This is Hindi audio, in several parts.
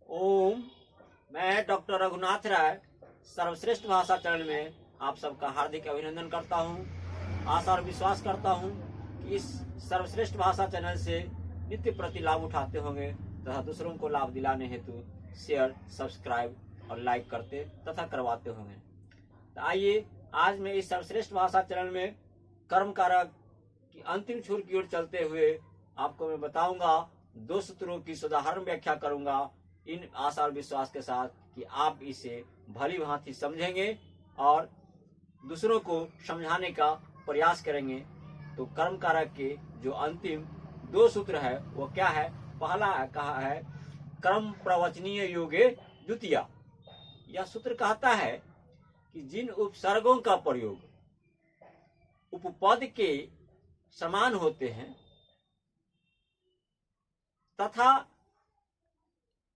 ओम। मैं डॉक्टर रघुनाथ राय सर्वश्रेष्ठ भाषा चैनल में आप सबका हार्दिक अभिनंदन करता हूं। आशा और विश्वास करता हूं कि इस सर्वश्रेष्ठ भाषा चैनल से नित्य प्रति लाभ उठाते होंगे तथा दूसरों को लाभ दिलाने हेतु शेयर, सब्सक्राइब और लाइक करते तथा करवाते होंगे। तो आइए आज मैं इस सर्वश्रेष्ठ भाषा चैनल में कर्म कारक की अंतिम छोर की ओर चलते हुए आपको मैं बताऊंगा, दो सूत्रों की साधारण व्याख्या करूंगा, इन आशा और विश्वास के साथ कि आप इसे भली भांति समझेंगे और दूसरों को समझाने का प्रयास करेंगे। तो कर्म कारक के जो अंतिम दो सूत्र है वो क्या है? पहला कहा है कर्म प्रवचनीय योगे द्वितीय। यह सूत्र कहता है कि जिन उपसर्गों का प्रयोग उपपद के समान होते हैं तथा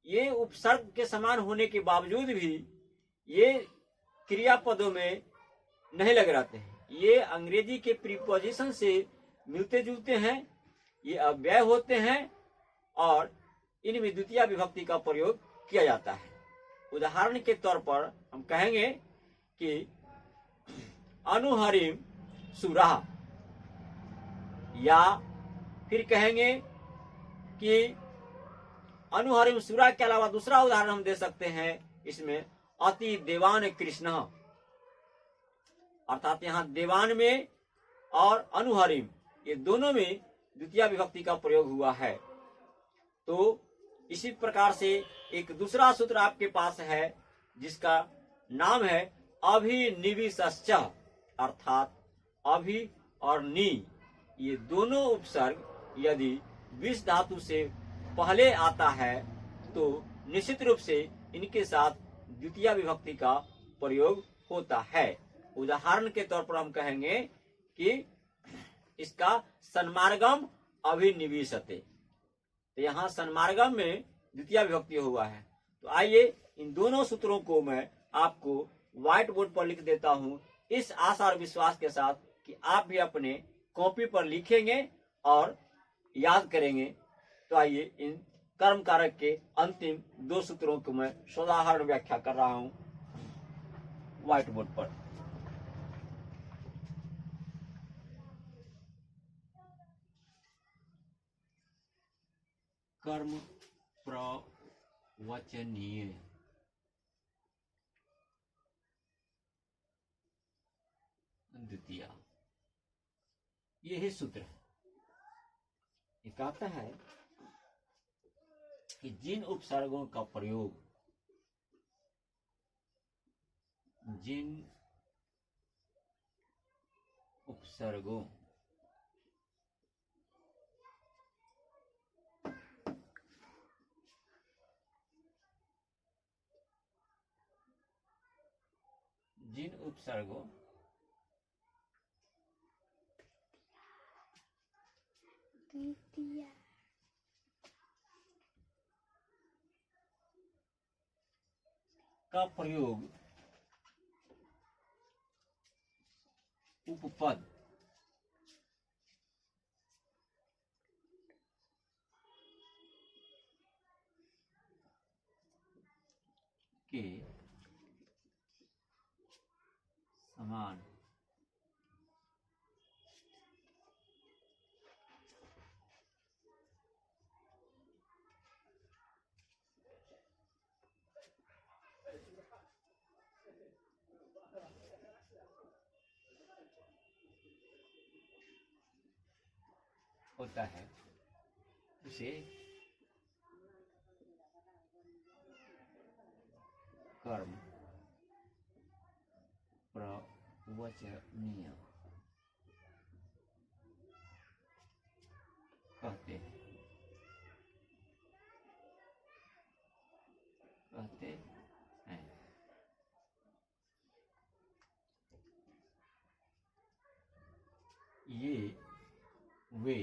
ये उपसर्ग के समान होने के बावजूद भी ये क्रियापदों में नहीं लगे रहते हैं, ये अंग्रेजी के प्रीपोजिशन से मिलते जुलते हैं, ये अव्यय होते हैं और इनमें द्वितीय विभक्ति का प्रयोग किया जाता है। उदाहरण के तौर पर हम कहेंगे कि अनुहरिम सुरा, या फिर कहेंगे कि अनुहरिम सुरा के अलावा दूसरा उदाहरण हम दे सकते हैं इसमें अति देवान कृष्ण, अर्थात यहाँ देवान में और अनुहरिम ये दोनों में द्वितीय विभक्ति का प्रयोग हुआ है। तो इसी प्रकार से एक दूसरा सूत्र आपके पास है जिसका नाम है अभिनिविश्च, अर्थात अभि और नि ये दोनों उपसर्ग यदि विष धातु से पहले आता है तो निश्चित रूप से इनके साथ द्वितीय विभक्ति का प्रयोग होता है। उदाहरण के तौर पर हम कहेंगे कि इसका सन्मार्गम अभिनिविशते, तो यहाँ सन्मार्गम में द्वितीय विभक्ति हुआ है। तो आइए इन दोनों सूत्रों को मैं आपको व्हाइट बोर्ड पर लिख देता हूं इस आशा और विश्वास के साथ कि आप भी अपने कॉपी पर लिखेंगे और याद करेंगे। तो आइए इन कर्म कारक के अंतिम दो सूत्रों को मैं साधारण व्याख्या कर रहा हूं व्हाइट बोर्ड पर। कर्म प्रवचनीय द्वितीय, यही सूत्र है। ये कहता है कि जिन उपसर्गों का प्रयोग जिन उपसर्गों का प्रयोग उपपद के समान होता है उसे कर्म प्रवचनीय कहते हैं। ये वे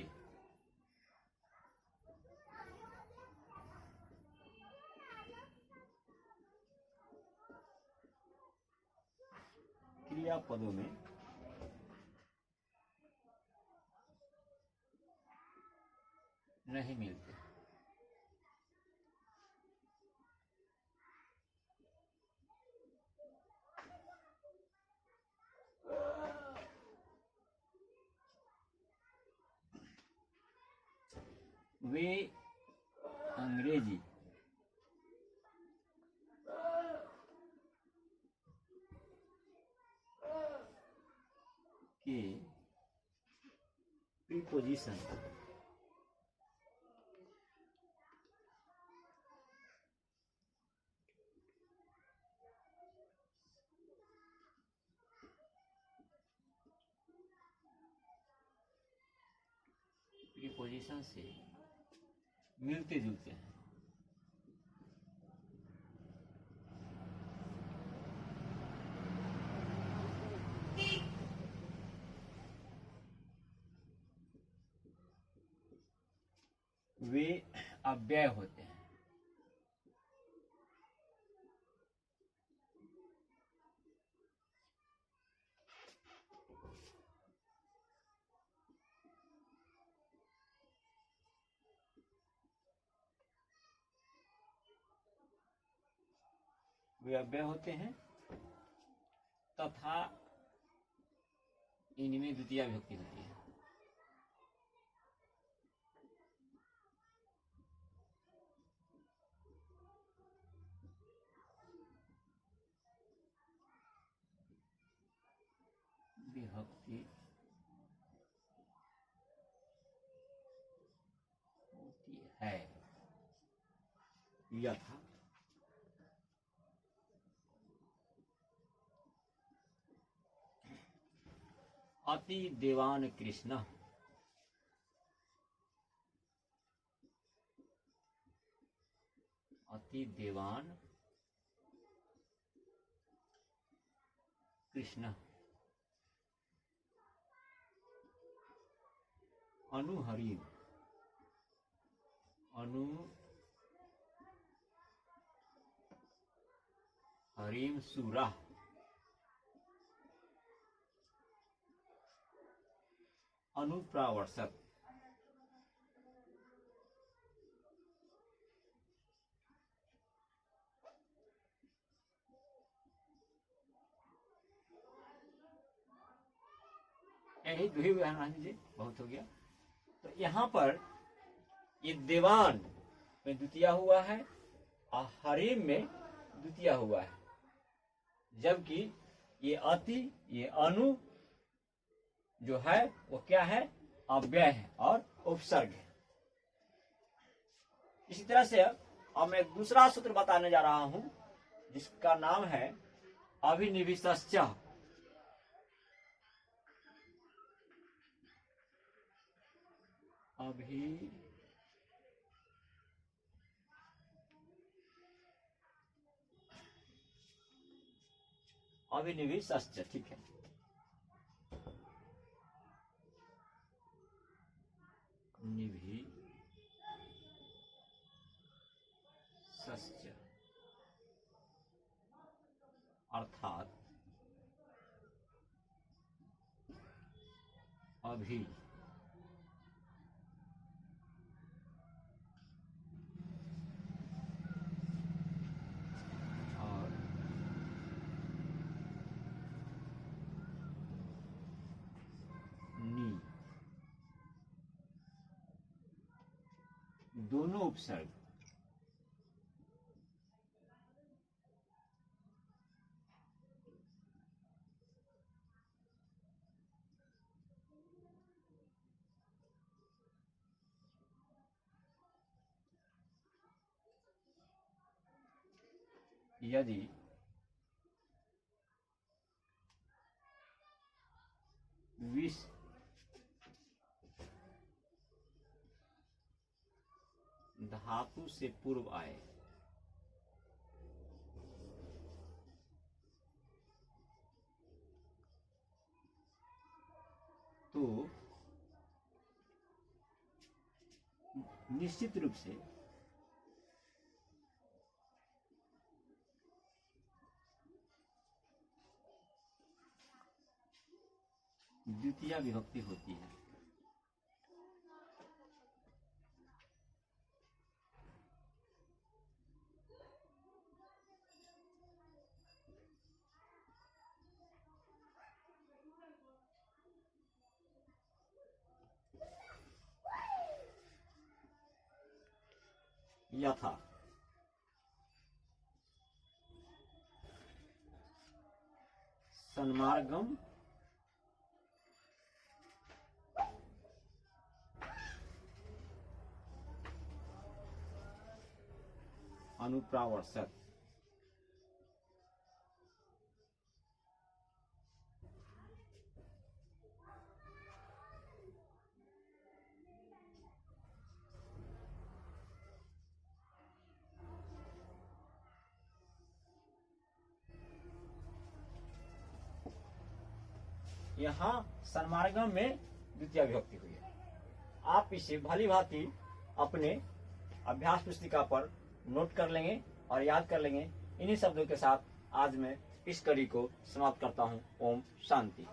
क्रियापदों में नहीं मिलते। वे अंग्रेजी के प्रीपोजिशन से मिलते जुलते हैं। वे अव्यय होते हैं। वे अव्यय होते हैं तथा इनमें द्वितीय विभक्ति होती है। विभक्ति होती है यथा अति देवान कृष्ण, अति देवान कृष्ण, अनु हरिम, अनु हरिम सूरा, अनुप्रावर्षक, यही दो ही उदाहरण दीजिए, बहुत हो गया। तो यहाँ पर ये देवान में द्वितीय हुआ है और हरिम में द्वितीय हुआ है, जबकि ये अति, ये अनु जो है वो क्या है, अव्यय है और उपसर्ग है। इसी तरह से अब मैं दूसरा सूत्र बताने जा रहा हूं जिसका नाम है अभिनिविष्ट। अभिनिविष्ट, ठीक है। निविष्ट अर्थात अभी और नी दोनों उपसर्ग यदि विष धातु से पूर्व आए तो निश्चित रूप से द्वितीय विभक्ति होती है। यथा। सन्मार्गम अनुप्रावर्षक। यहाँ सन्मार्गम में द्वितीय विभक्ति हुई है। आप इसे भली भांति अपने अभ्यास पुस्तिका पर नोट कर लेंगे और याद कर लेंगे। इन्हीं शब्दों के साथ आज मैं इस कड़ी को समाप्त करता हूँ। ओम शांति।